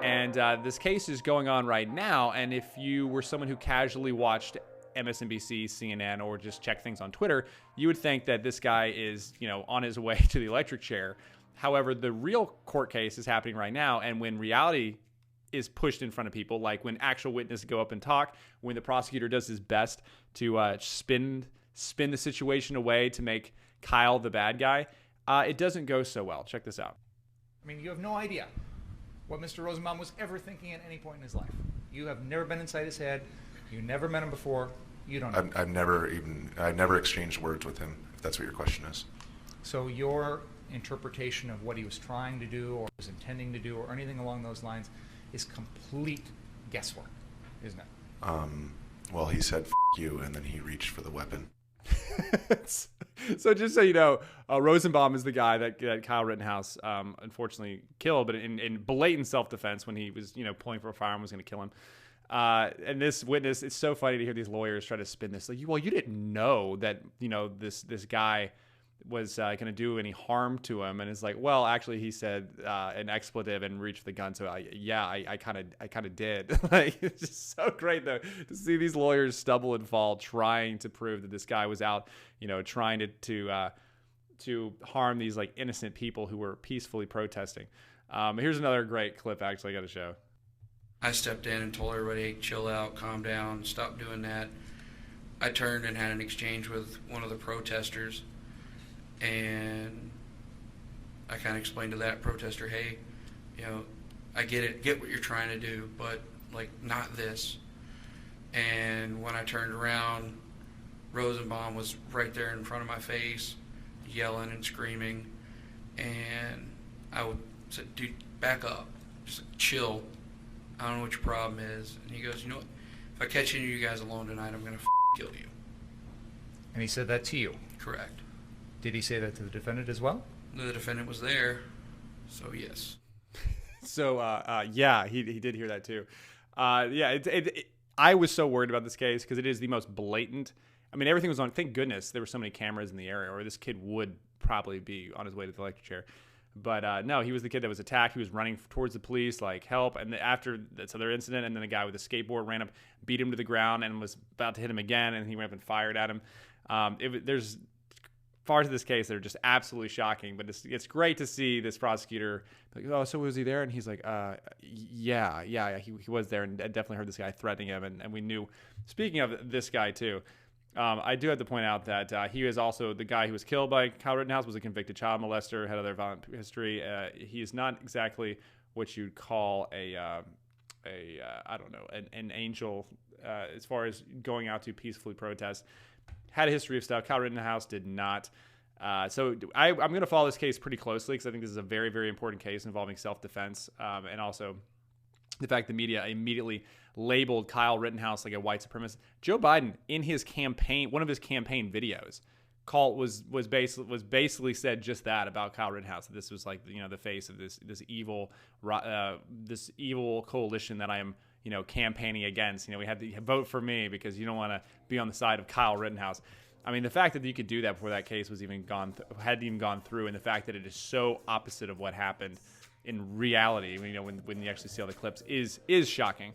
And this case is going on right now. And if you were someone who casually watched MSNBC, CNN, or just checked things on Twitter, you would think that this guy is, on his way to the electric chair. However, the real court case is happening right now. And when reality is pushed in front of people, like when actual witnesses go up and talk, when the prosecutor does his best to spin the situation away to make Kyle the bad guy, it doesn't go so well. Check this out. I mean, you have no idea what Mr. Rosenbaum was ever thinking at any point in his life. You have never been inside his head. You never met him before. You don't know. I've never exchanged words with him, if that's what your question is. So your interpretation of what he was trying to do or was intending to do or anything along those lines is complete guesswork, isn't it? Well, he said, "F you," and then he reached for the weapon. So just so you know, Rosenbaum is the guy that Kyle Rittenhouse unfortunately killed, but in blatant self-defense when he was, pulling for a firearm, was going to kill him. And this witness, it's so funny to hear these lawyers try to spin this. Like, well, you didn't know that, this guy was going to do any harm to him. And it's like, well, actually he said an expletive and reached for the gun. So I kind of did. Like, it's just so great though to see these lawyers stumble and fall trying to prove that this guy was out, trying to harm these like innocent people who were peacefully protesting. Here's another great clip. Actually, I got to show. I stepped in and told everybody, hey, chill out, calm down, stop doing that. I turned and had an exchange with one of the protesters, and I kind of explained to that protester, hey, I get what you're trying to do, but like not this. And when I turned around, Rosenbaum was right there in front of my face, yelling and screaming, and I would say, dude, back up, just chill. I don't know what your problem is. And he goes, you know what? If I catch any of you guys alone tonight, I'm going to kill you. And he said that to you? Correct. Did he say that to the defendant as well? The defendant was there, so yes. So, yeah, he did hear that too. I was so worried about this case because it is the most blatant. I mean, everything was on. Thank goodness there were so many cameras in the area, or this kid would probably be on his way to the electric chair. But no, he was the kid that was attacked. He was running towards the police, like, help. And after this other incident, and then a guy with a skateboard ran up, beat him to the ground, and was about to hit him again, and he went up and fired at him. There's parts of this case that are just absolutely shocking, but it's great to see this prosecutor like, oh, so was he there? And he's like, yeah, he was there, and I definitely heard this guy threatening him, and we knew. Speaking of this guy, too, I do have to point out that he is also the guy who was killed by Kyle Rittenhouse, was a convicted child molester, had other violent history. He is not exactly what you'd call I don't know, an angel as far as going out to peacefully protest. Had a history of stuff. Kyle Rittenhouse did not. So I'm going to follow this case pretty closely because I think this is a very, very important case involving self-defense, and also the fact the media immediately labeled Kyle Rittenhouse like a white supremacist. Joe Biden, in his campaign, one of his campaign videos, was basically said just that about Kyle Rittenhouse. That this was like the face of this evil coalition that I am campaigning against. We had to vote for me because you don't want to be on the side of Kyle Rittenhouse. I mean, the fact that you could do that before that case was hadn't even gone through, and the fact that it is so opposite of what happened in reality, when you actually see all the clips, is shocking.